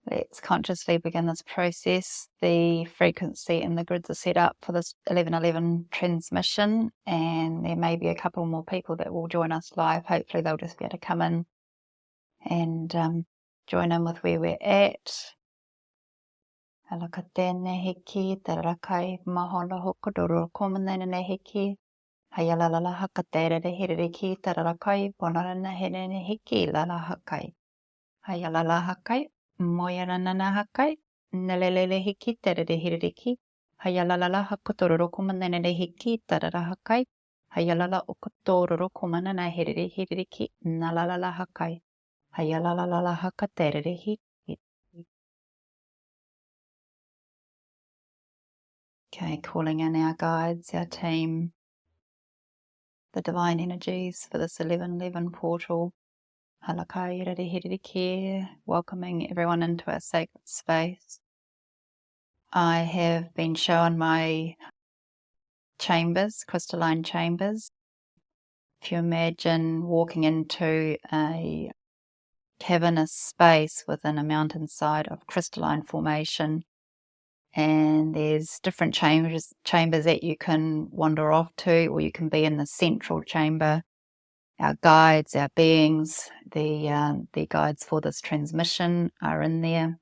Let's consciously begin this process. The frequency and the grids are set up for this 11:11 transmission, and there may be a couple more people that will join us live. Hopefully they'll just be able to come in and join in with where we're at. Alaka tēnei hiki, tarakai mahalo hokodoro komanene hiki. Hayalala haka tērere hiriki, tarakai ponarana herene hiki lala hakai. Hayalala hakai, moyaranana hakai, nalelele hiki terere hiriki. Hayalala hakotororo kumanene hiki tarara hakai. Hayalala okotororo kumanana hiriki, nalala hakai. Hayalala haka terere hiki. Okay, calling in our guides, our team, the divine energies for this 11:11 portal. Halakai hiriki, welcoming everyone into our sacred space. I have been shown my chambers, crystalline chambers. If you imagine walking into a cavernous space within a mountainside of crystalline formation, and there's different chambers that you can wander off to, or you can be in the central chamber. Our guides, our beings, the guides for this transmission are in there.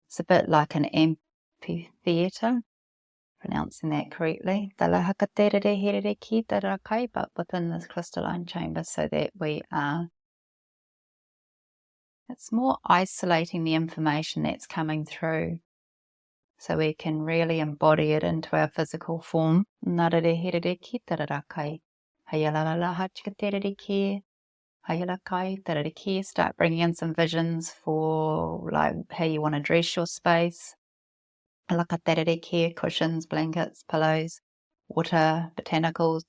It's a bit like an amphitheatre, pronouncing that correctly, but within this crystalline chamber, so that it's more isolating the information that's coming through, so we can really embody it into our physical form. Start bringing in some visions for like how you want to dress your space. Cushions, blankets, pillows, water, botanicals.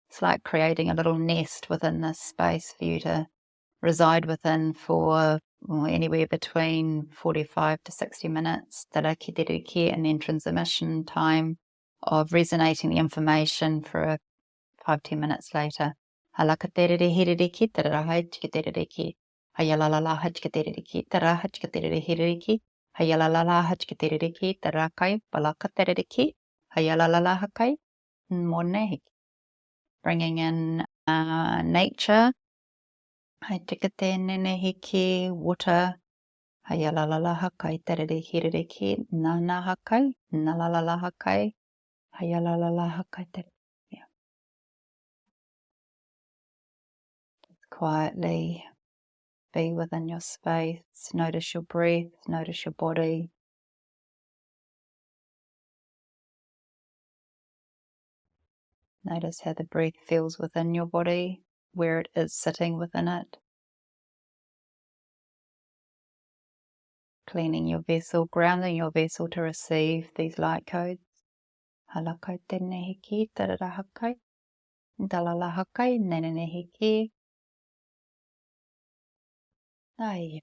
It's like creating a little nest within this space for you to reside within for anywhere between 45 to 60 minutes. And then transmission time of resonating the information for 5-10 minutes later. Hayalala hachkateriki tarakai balakateriki hayalala hakai monehi. Bringing in nature. Hachikatenehiki water. Hayalala hakai teriki nana hakai nalala hakai hayalala hakai. Quietly be within your space. Notice your breath, notice your body. Notice how the breath feels within your body, where it is sitting within it. Cleaning your vessel, grounding your vessel to receive these light codes. Halakai tenehiki, tararahakai, dalalahakai, nenenehiki. Ai.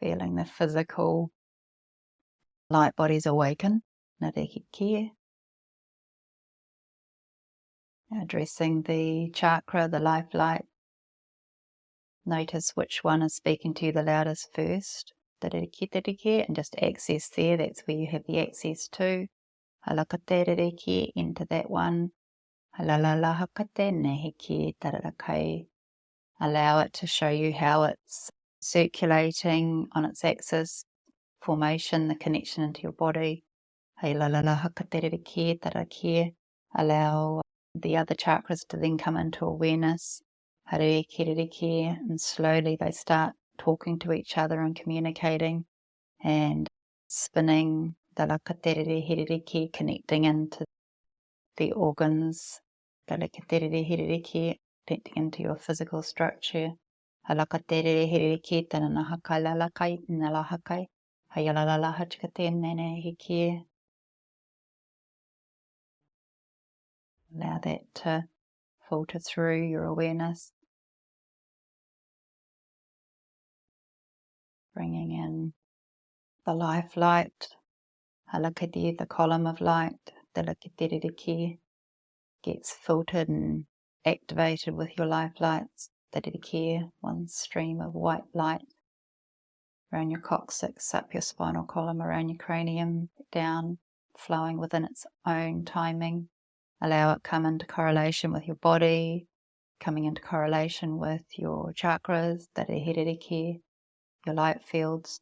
Feeling the physical light bodies awaken. Narehiki. Addressing the chakra, the life light. Notice which one is speaking to you the loudest first. And just access there. That's where you have the access to. Halakatereki, into that one. Allow it to show you how it's circulating on its axis, formation, the connection into your body. Allow the other chakras to then come into awareness. And slowly they start talking to each other and communicating and spinning, connecting into the organs. connecting into your physical structure. Allow that to filter through your awareness, bringing in the life light, the column of light, gets filtered and activated with your life lights. One stream of white light around your coccyx, up your spinal column, around your cranium, down, flowing within its own timing. Allow it come into correlation with your body, coming into correlation with your chakras, your light fields,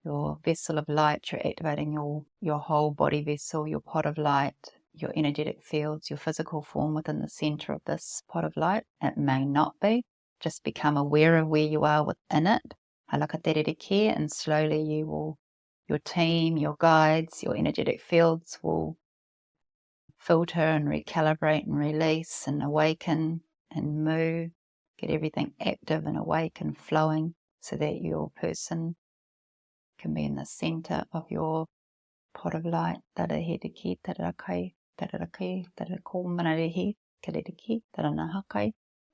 your vessel of light. You're activating your whole body vessel, your pot of light, your energetic fields, your physical form within the center of this pot of light. It may not be. Just become aware of where you are within it. And slowly your team, your guides, your energetic fields will filter and recalibrate and release and awaken and move. Get everything active and awake and flowing so that your person can be in the center of your pot of light.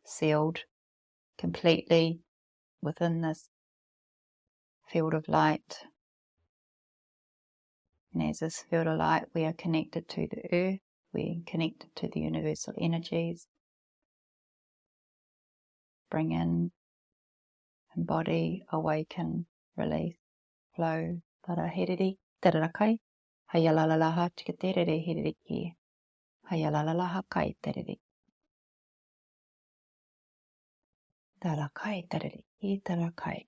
Sealed completely within this field of light. And as this field of light, we are connected to the earth, we are connected to the universal energies. Bring in, embody, awaken, release, flow. Taraheriri, tararakai, hayalalalaha chikaterere hiririki, hayalalalaha kai tereri. Tarakai tereri, tarakai.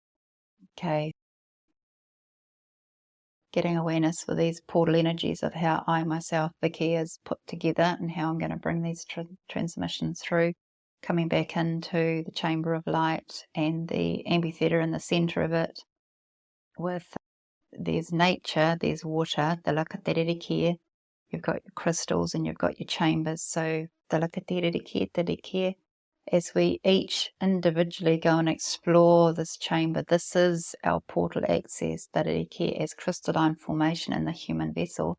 Okay. Getting awareness for these portal energies of how I myself, Vicky, is put together and how I'm going to bring these transmissions through, coming back into the chamber of light and the amphitheater in the center of it. With there's nature, there's water, the lakateriki, you've got your crystals and you've got your chambers. So the lakateriki, as we each individually go and explore this chamber, this is our portal access, tariki, as crystalline formation in the human vessel.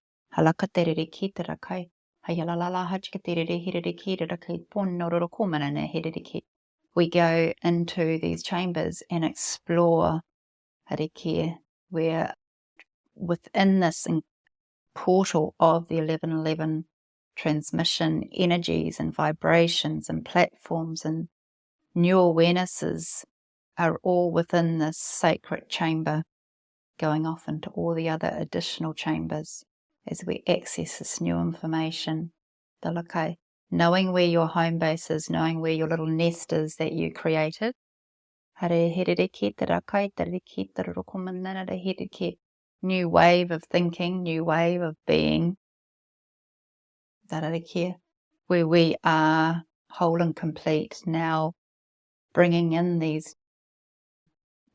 We go into these chambers and explore where within this portal of the 1111 transmission energies and vibrations and platforms and new awarenesses are all within this sacred chamber, going off into all the other additional chambers as we access this new information. Knowing where your home base is, knowing where your little nest is that you created. New wave of thinking, new wave of being. Where we are whole and complete, now bringing in these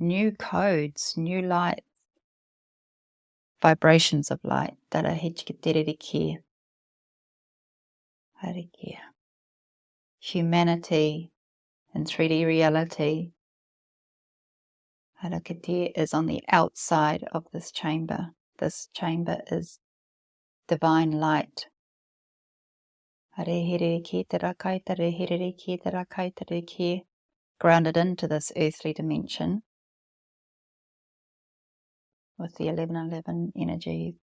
new codes, new light, vibrations of light. Humanity in 3D reality is on the outside of this chamber. This chamber is divine light. Grounded into this earthly dimension with the 1111 energy.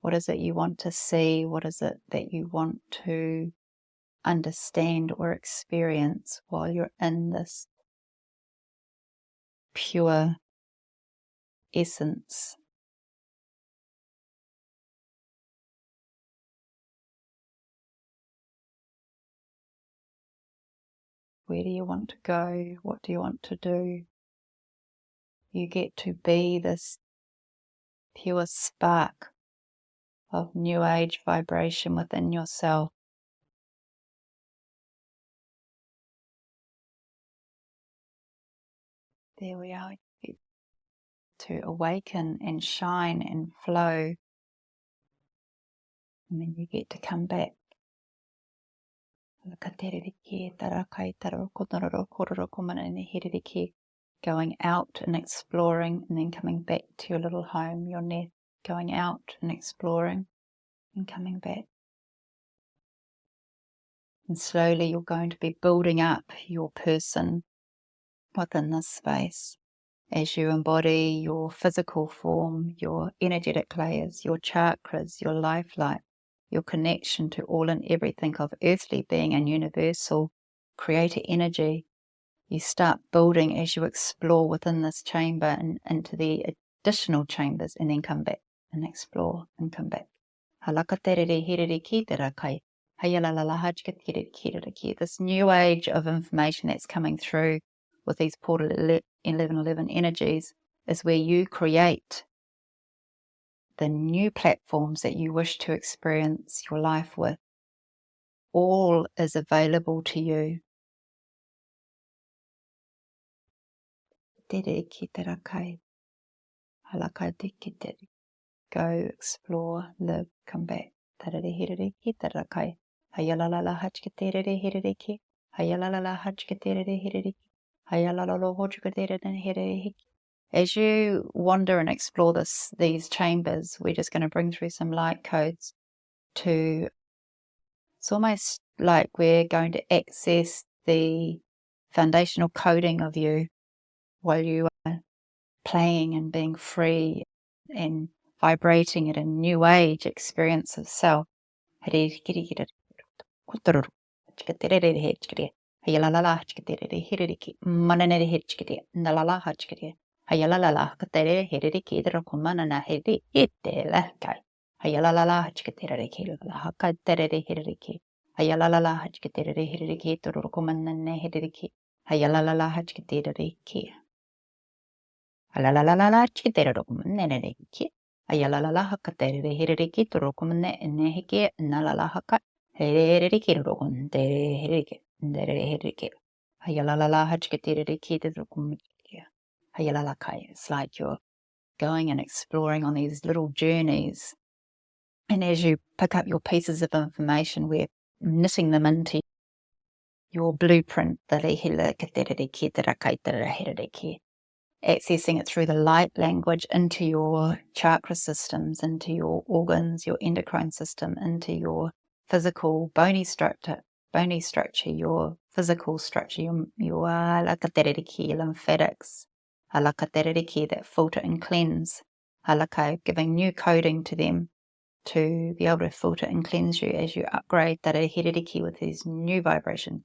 What is it you want to see? What is it that you want to understand or experience while you're in this pure essence? Where do you want to go? What do you want to do? You get to be this pure spark of new age vibration within yourself. There we are. To awaken and shine and flow. And then you get to come back. Going out and exploring, and then coming back to your little home, your nest. Going out and exploring and coming back. And slowly you're going to be building up your person within this space as you embody your physical form, your energetic layers, your chakras, your life light, your connection to all and everything of earthly being and universal creator energy. You start building as you explore within this chamber and into the additional chambers, and then come back and explore and come back. This new age of information that's coming through with these portal 1111 energies is where you create the new platforms that you wish to experience your life with. All is available to you. Go, explore, live, come back. As you wander and explore these chambers, we're just going to bring through some light codes to, it's almost like we're going to access the foundational coding of you while you are playing and being free and vibrating at a new age experience of self. It's like you're going and exploring on these little journeys, and as you pick up your pieces of information, we're knitting them into your blueprint, accessing it through the light language into your chakra systems, into your organs, your endocrine system, into your physical bony structure, your physical structure, your lymphatics, that filter and cleanse, giving new coding to them to be able to filter and cleanse you as you upgrade with these new vibrations.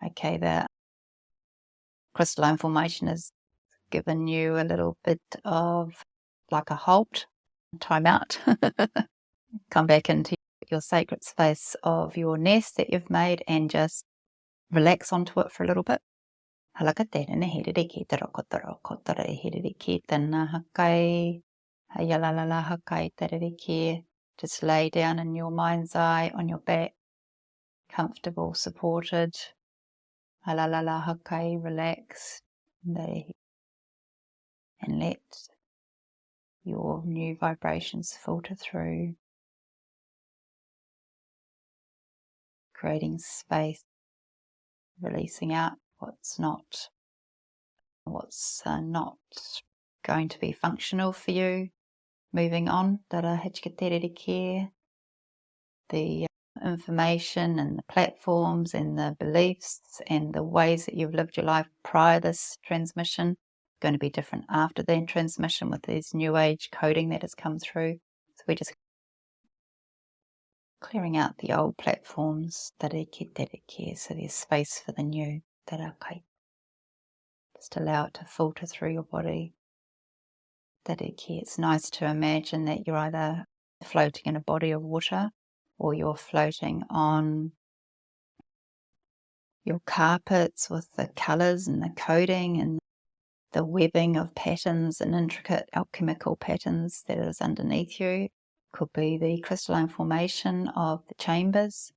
Okay, the crystalline formation has given you a little bit of like a halt, time out. Come back into your sacred space of your nest that you've made and just relax onto it for a little bit. Just lay down in your mind's eye on your back, comfortable, supported. Relax. And let your new vibrations filter through, creating space, releasing out what's not going to be functional for you. Moving on, the information and the platforms and the beliefs and the ways that you've lived your life prior to this transmission going to be different after the transmission with this new age coding that has come through. So we're just clearing out the old platforms, so there's space for the new. Just allow it to filter through your body. It's nice to imagine that you're either floating in a body of water or you're floating on your carpets with the colours and the coding and the webbing of patterns and intricate alchemical patterns that is underneath you. Could be the crystalline formation of the chambers.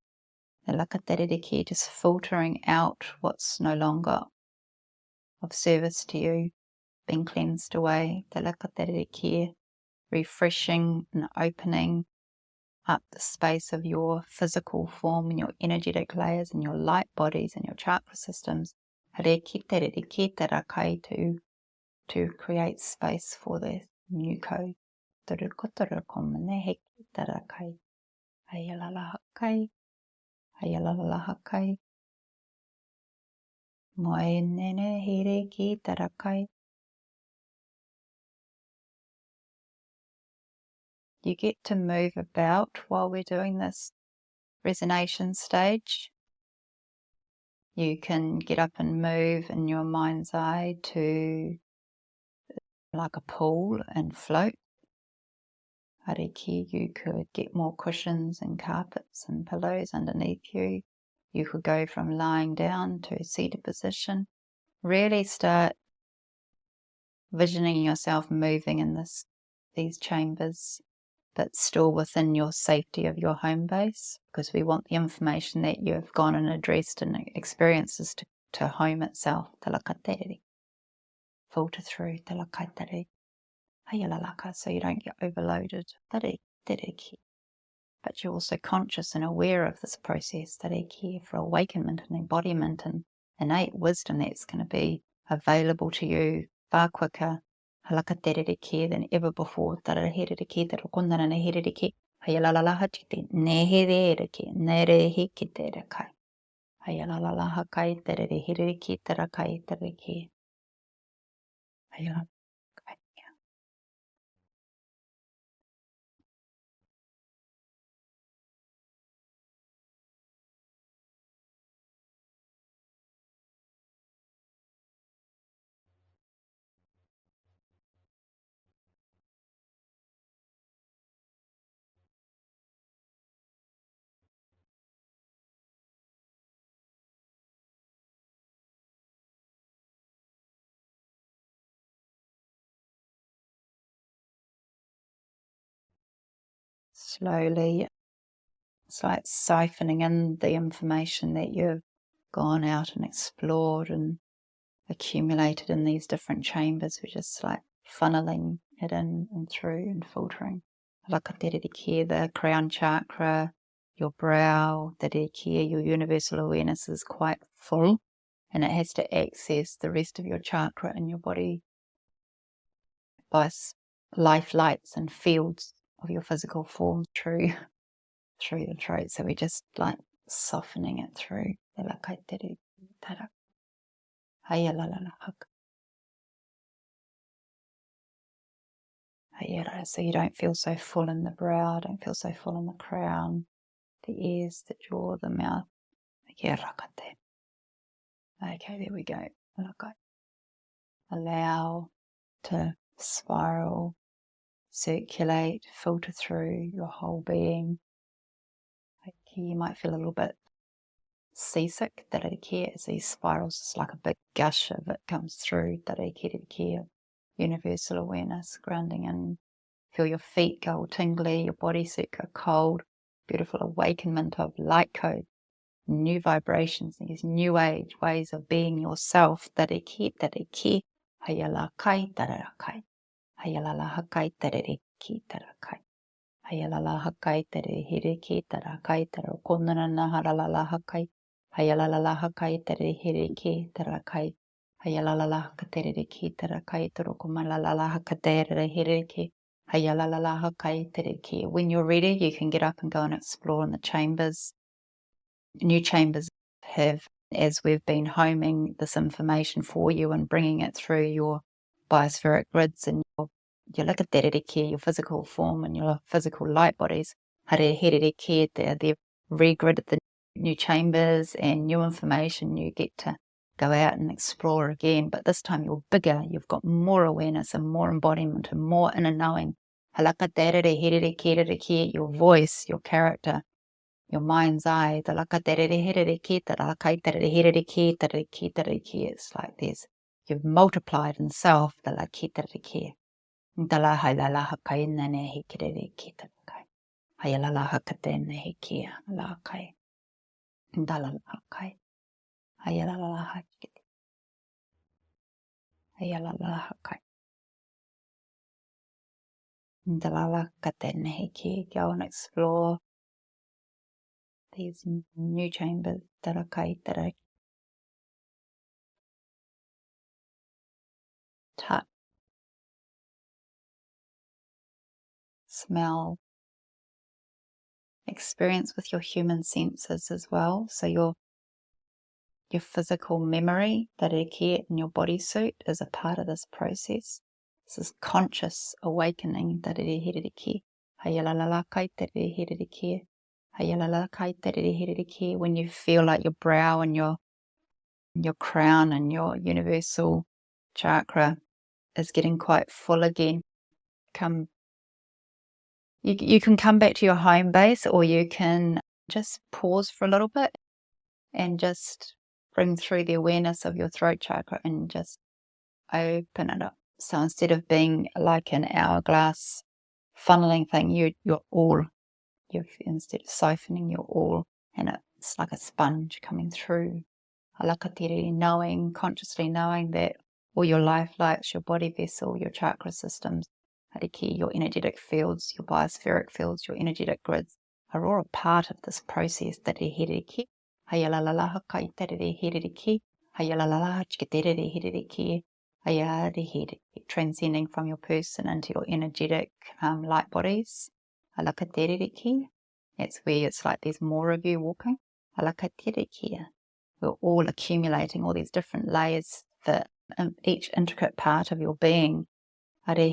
The lakatereke, just filtering out what's no longer of service to you, being cleansed away. The lakatereke, refreshing and opening up the space of your physical form and your energetic layers and your light bodies and your chakra systems. To create space for the new code. You get to move about while we're doing this resonation stage. You can get up and move in your mind's eye to like a pool and float. Ariki, you could get more cushions and carpets and pillows underneath you. You could go from lying down to a seated position. Really start visioning yourself moving in these chambers, but still within your safety of your home base, because we want the information that you have gone and addressed and experiences to home itself. Filter through, so you don't get overloaded. But you're also conscious and aware of this process, for awakenment and embodiment and innate wisdom that's going to be available to you far quicker than ever before. Slowly, it's like siphoning in the information that you've gone out and explored and accumulated in these different chambers. We're just like funneling it in and through and filtering. The crown chakra, your brow, your universal awareness is quite full, and it has to access the rest of your chakra in your body by life lights and fields of your physical form through your throat. So we're just like softening it through. So you don't feel so full in the brow, don't feel so full in the crown, the ears, the jaw, the mouth. Okay, there we go. Allow to spiral, circulate, filter through your whole being. You might feel a little bit seasick. As these spirals, it's like a big gush of it comes through. Universal awareness, grounding in. Feel your feet go all tingly, your bodysuit go cold. Beautiful awakenment of light code, new vibrations, these new age ways of being yourself. Hayalakai tararakai. Hayalalahakai tarariki tarakai. Hayalalahakai tarahiriki tarakai tarakonana haralalahakai. Hayalalahakai tarahiriki tarakai. Hayalalahaka tarariki tarakai tarokomalalahaka tarahiriki. When you're ready, you can get up and go and explore in the chambers. New chambers have, as we've been homing this information for you and bringing it through your biospheric grids and your your physical form and your physical light bodies, they've regridded the new chambers and new information. You get to go out and explore again, but this time you're bigger, you've got more awareness and more embodiment and more inner knowing. Your voice, your character, your mind's eye. It's like there's you've multiplied in self, dala ki tere ki. Dala hai la ha kai nane he kirere ki tere kai. Hai la ha katene he ki la kai. Dala la kai. Hai la ha ki. Hai la ha kai. Dala la katene he ki. Go and explore these new chambers that are kai, that are touch, smell, experience with your human senses as well. So your physical memory, that in your bodysuit, is a part of this process. This is conscious awakening, that when you feel like your brow and your crown and your universal chakra is getting quite full again. You can come back to your home base, or you can just pause for a little bit and just bring through the awareness of your throat chakra and just open it up. So instead of being like an hourglass funneling thing, instead of siphoning, you're all, and it's like a sponge coming through. Alakatiri, consciously knowing that all your life lights, your body vessel, your chakra systems, your energetic fields, your biospheric fields, your energetic grids are all a part of this process. Transcending from your person into your energetic light bodies. That's where it's like there's more of you walking. We're all accumulating all these different layers for each intricate part of your being. Okay,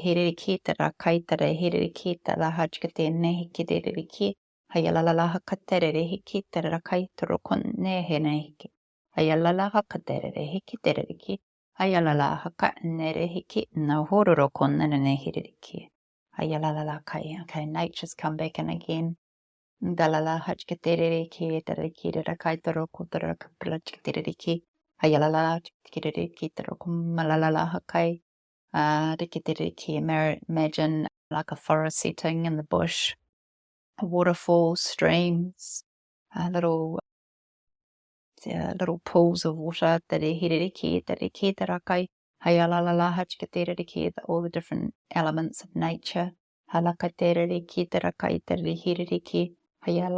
nature's come back in again. Dalala hachkatere ki tariki rakai taro kutara kaprachkatere ki hayalala chkatere ki taro kumalala hakai rikitere ki. Imagine like a forest setting in the bush, waterfalls, streams, little pools of water. Tere ki tarakai hayalala hachkatere ki, all the different elements of nature. Halakatere ki tarakai tere ki. We're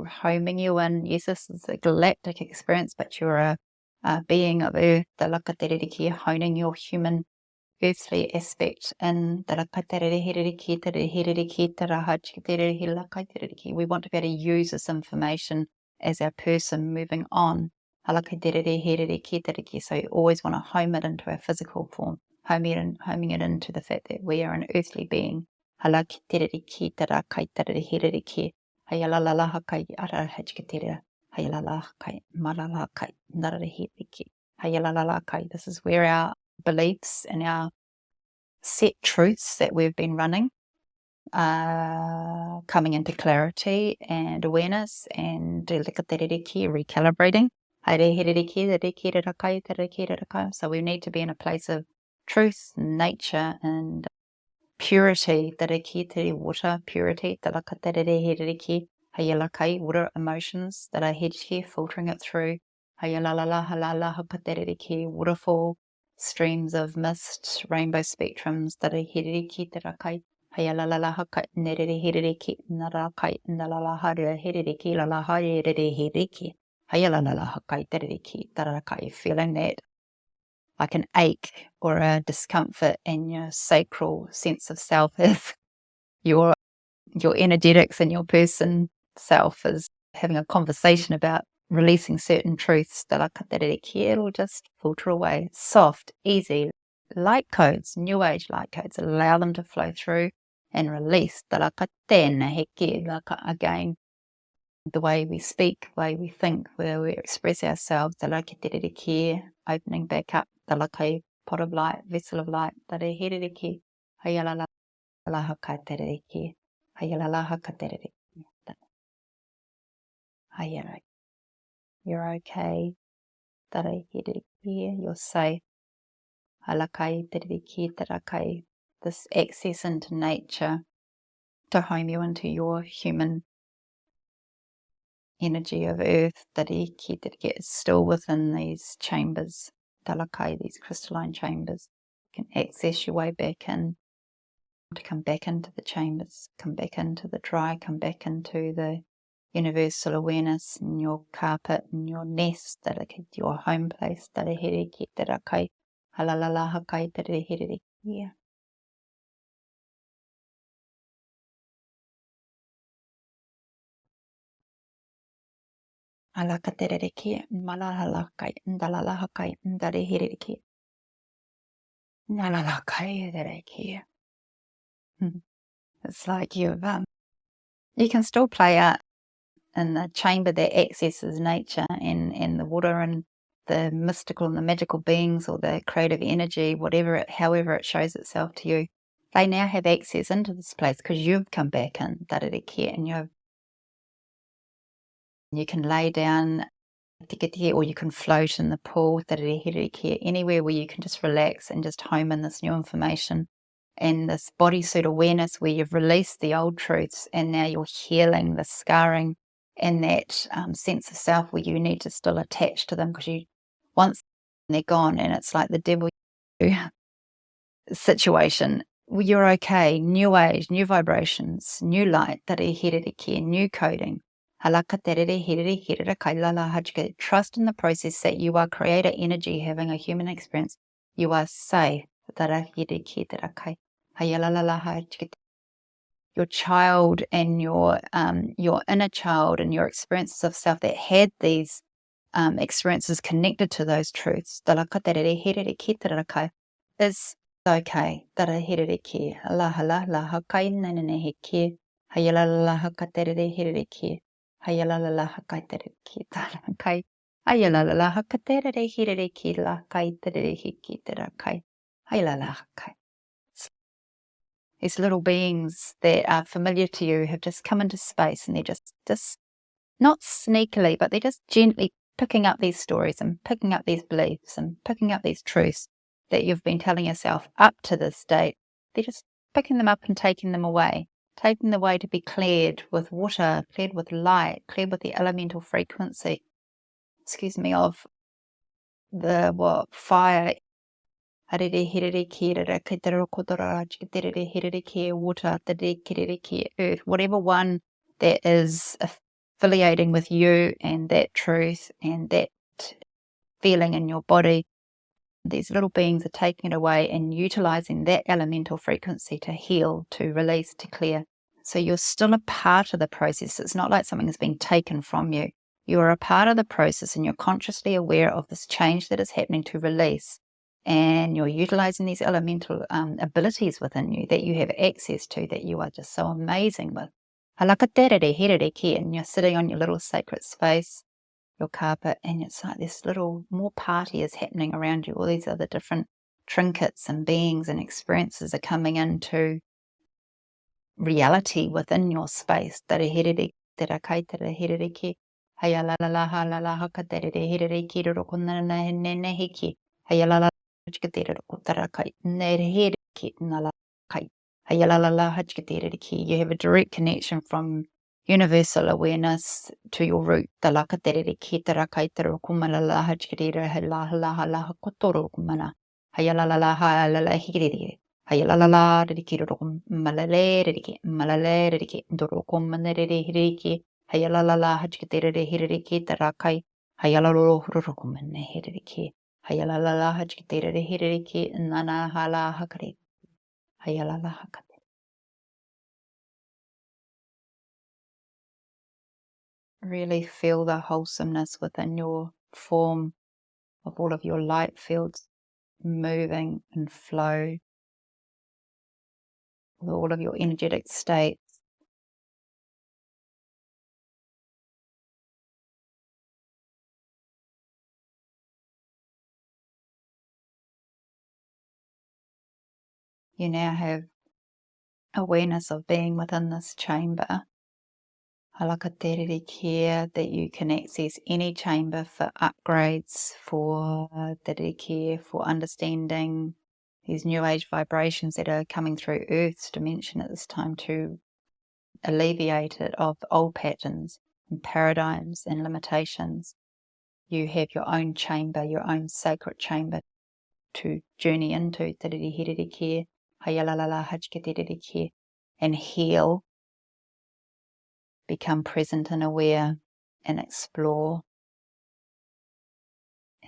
homing you in. Yes, this is a galactic experience, but you're a being of Earth, honing your human earthly aspect. And we want to be able to use this information as our person moving on. So you always want to home it into our physical form, homing it into the fact that we are an earthly being. This is where our beliefs and our set truths that we've been running coming into clarity and awareness and recalibrating. So we need to be in a place of truth, nature, and purity. Water purity. Water emotions that are here, filtering it through. Waterfall, streams of mist, rainbow spectrums that are feeling that like an ache or a discomfort in your sacral sense of self if your energetics and your person self is having a conversation about releasing certain truths, it'll just filter away. Soft, easy, light codes, new age light codes, allow them to flow through and release. Again, the way we speak, the way we think, where we express ourselves, opening back up, pot of light, vessel of light, you're okay. here. You're safe. Halakai tere ki tarakai. This access into nature to home you into your human energy of earth, tere ki tere ki, is still within these chambers. Talakai, these crystalline chambers. You can access your way back in, to come back into the chambers, come back into the dry, come back into the universal awareness in your carpet, in your nest, your home place, tarakai, halalala hakai taraheriki. Yeah. Alaka tereriki, malalakai, ndalala hakai, ndareheriki. Nalalakai tereriki. It's like you can still play out in the chamber that accesses nature and the water and the mystical and the magical beings or the creative energy, however it shows itself to you. They now have access into this place because you've come back in, and you can lay down, or you can float in the pool, anywhere where you can just relax and just home in this new information and this bodysuit awareness where you've released the old truths and now you're healing the scarring and that sense of self where you need to still attach to them because once they're gone, and it's like the devil situation. You're okay. New age, new vibrations, new light, new coding. Trust in the process that you are creator energy having a human experience. You are safe. Your child and your inner child and your experiences of self that had these experiences connected to those truths is okay. These little beings that are familiar to you have just come into space and they're just not sneakily, but they're just gently picking up these stories and picking up these beliefs and picking up these truths that you've been telling yourself up to this date. They're just picking them up and taking them away to be cleared with water, cleared with light, cleared with the elemental frequency, of the fire, water, earth, whatever one that is affiliating with you and that truth and that feeling in your body. These little beings are taking it away and utilizing that elemental frequency to heal, to release, to clear. So you're still a part of the process. It's not like something has been taken from you. You are a part of the process and you're consciously aware of this change that is happening to release. And you're utilizing these elemental abilities within you that you have access to, that you are just so amazing with. And you're sitting on your little sacred space, your carpet, and it's like this little more party is happening around you. All these other different trinkets and beings and experiences are coming into reality within your space. You have a direct connection from universal awareness to your root. Really feel the wholesomeness within your form of all of your light fields moving and flow with all of your energetic states. You now have awareness of being within this chamber. Halakaterere care that you can access any chamber for upgrades, for terere care, for understanding these new age vibrations that are coming through Earth's dimension at this time to alleviate it of old patterns and paradigms and limitations. You have your own chamber, your own sacred chamber to journey into terere herere care, hayalalala hajka terere care, and heal. Become present and aware and explore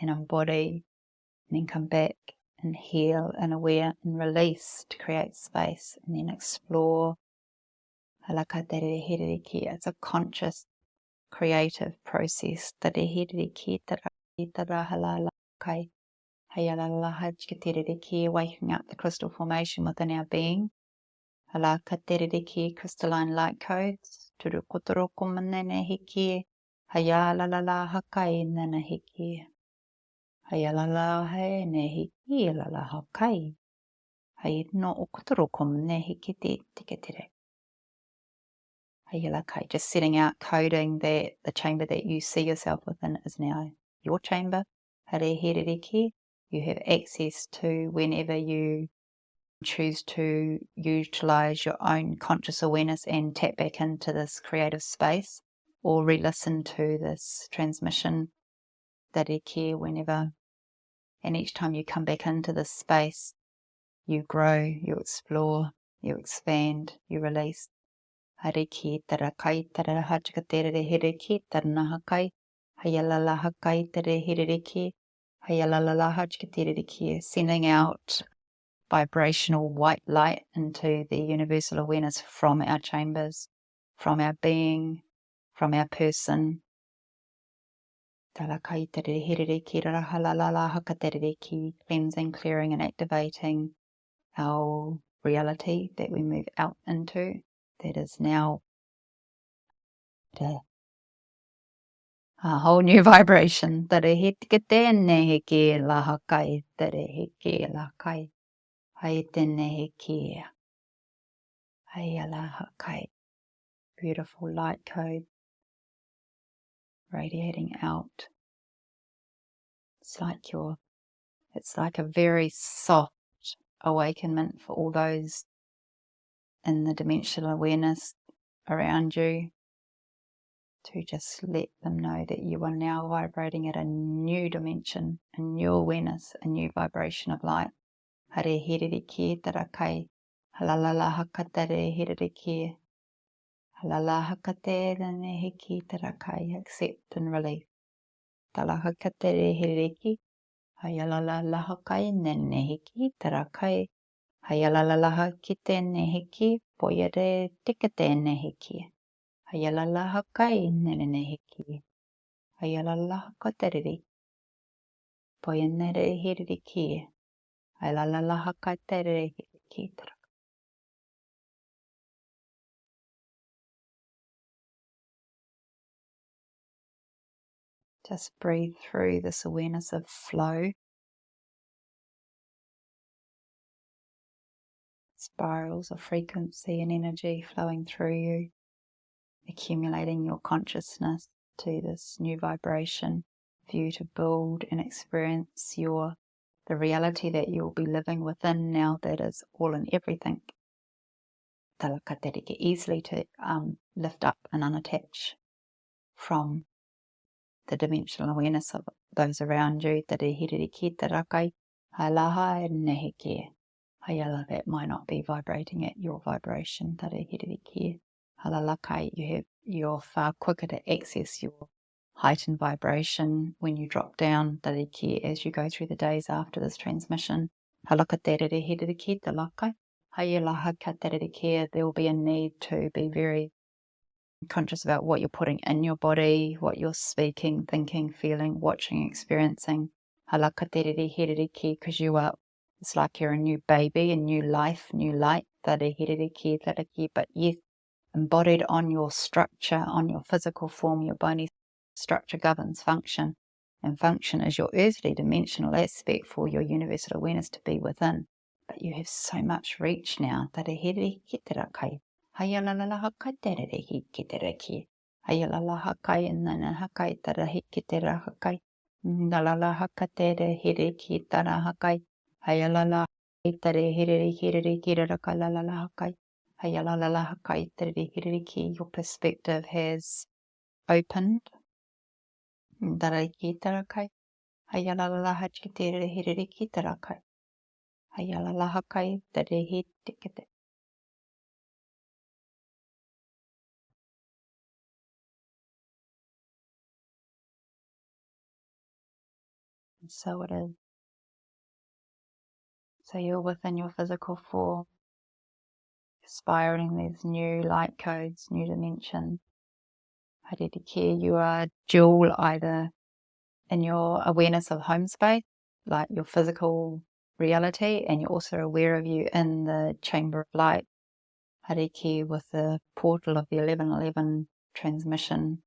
and embody, and then come back and heal and aware and release to create space, and then explore. It's a conscious, creative process. Waking up the crystal formation within our being. Crystalline light codes. Turukotoroko manene hiki. Hayalalala hakai nana hiki. Hayalala he ne hiki lala hakai. Hay no okotoroko mane hiki te tiketere. Hayalakai. Just setting out, coding that the chamber that you see yourself within is now your chamber. Hare herereki. You have access to whenever you choose to utilize your own conscious awareness and tap back into this creative space, or re-listen to this transmission that you care whenever. And each time you come back into this space, you grow, you explore, you expand, you release. Hariki tarakai tarahachka tere hiriki tarnahakai hayalala hakai tere hiriki hayalala hachka tere, sending out vibrational white light into the universal awareness from our chambers, from our being, from our person. Cleansing, clearing and activating our reality that we move out into, that is now a whole new vibration. Beautiful light code radiating out. It's like a very soft awakenment for all those in the dimensional awareness around you, to just let them know that you are now vibrating at a new dimension, a new awareness, a new vibration of light. Hare hiriri ki tarakai, halalala hakatare hiriri ki, halala hakate dane hiki tarakai, accept and release. Talahakatere hiriri ki, hayalala lahakai nene hiki tarakai, hayalala lahakite nehiki, poyare tikate nehiki. Hayalala hakai nene hiki. Hayalala hakateriri. Poyanere hiriki. Hayalala hakateriri hiriki. Just breathe through this awareness of flow. Spirals of frequency and energy flowing through you, accumulating your consciousness to this new vibration for you to build and experience the reality that you'll be living within now, that is all and everything. Talakaterike, easily to lift up and unattach from the dimensional awareness of those around you. That might not be vibrating at your vibration. You're far quicker to access your heightened vibration when you drop down as you go through the days after this transmission. There will be a need to be very conscious about what you're putting in your body, what you're speaking, thinking, feeling, watching, experiencing. Because it's like you're a new baby, a new life, new light. But yes, embodied on your structure, on your physical form, your bony structure governs function. And function is your earthly dimensional aspect for your universal awareness to be within. But you have so much reach now. Hayalala hakai nana hakai tara hiki tera hakai. Nalala hakatere hiri ki tara hakai. Hayalala tare hiri kirara kalalala hakai. Hayalala hakai tere hiri ki. Your perspective has opened. Tara ki tara kai. Hayalala hachitere hiri ki tara kai. Hayalala hakai tere hiri kite. So it is. So you're within your physical form, spiraling these new light codes, new dimensions. Haririki, you are dual either in your awareness of home space, like your physical reality, and you're also aware of you in the chamber of light. Haririki with the portal of the 1111 transmission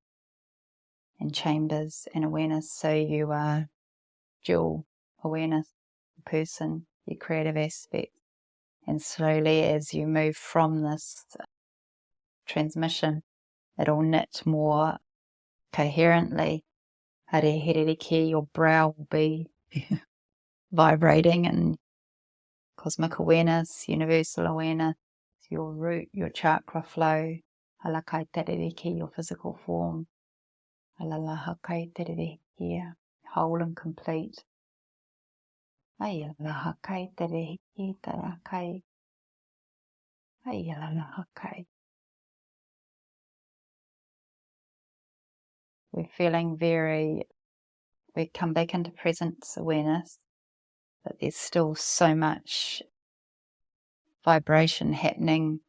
and chambers and awareness. So you are dual awareness, person, your creative aspect. And slowly as you move from this transmission, it'll knit more coherently. Haririki, your brow will be vibrating in cosmic awareness, universal awareness, your root, your chakra flow. Halakai taririki, your physical form. Halalahakai taririki, whole and complete. Ayalahakai taririki tarakai. Ayalahakai. We're feeling we come back into presence awareness, but there's still so much vibration happening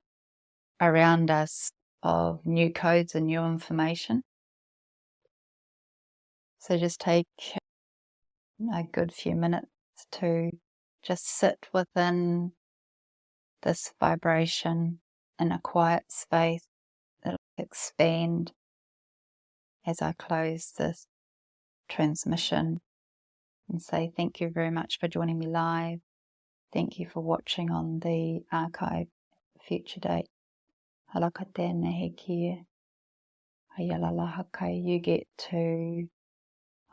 around us of new codes and new information. So just take a good few minutes to just sit within this vibration in a quiet space. It'll expand as I close this transmission and say thank you very much for joining me live. Thank you for watching on the archive future date. Halaka tēnei he kia. Hayalala hakai. You get to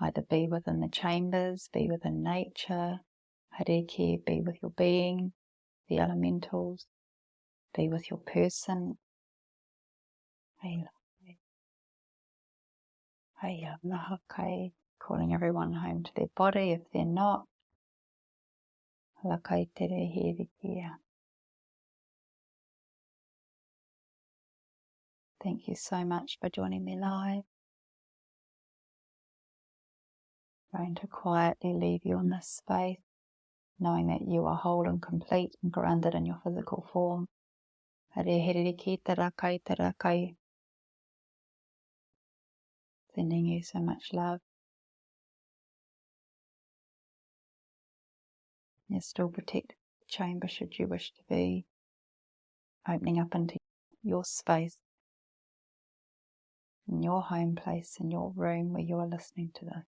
either be within the chambers, be within nature, hariki, be with your being, the elementals, be with your person. Hayalala hakai. Calling everyone home to their body if they're not. Halakai tere here kia. Thank you so much for joining me live. I'm going to quietly leave you in this space, knowing that you are whole and complete and grounded in your physical form. Sending you so much love. You're still protected in the chamber should you wish to be, opening up into your space, in your home place, in your room where you are listening to this.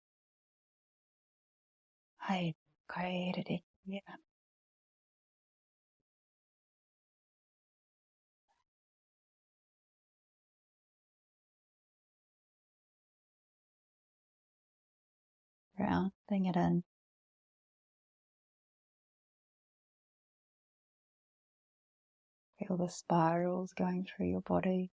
Grounding it in. Feel the spirals going through your body.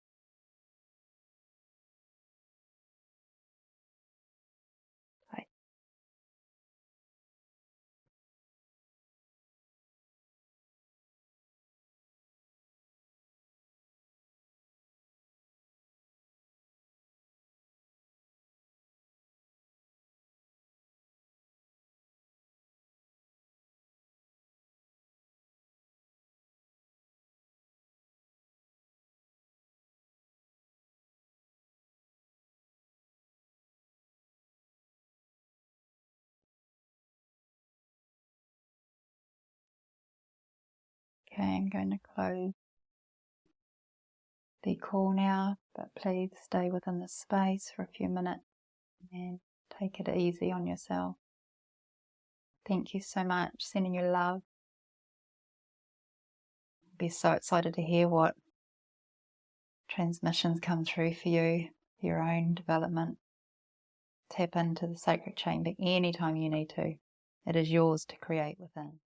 Okay, I'm going to close the call now, but please stay within the space for a few minutes and take it easy on yourself. Thank you so much. Sending you love. Be so excited to hear what transmissions come through for you. for your own development. Tap into the sacred chamber anytime you need to. It is yours to create within.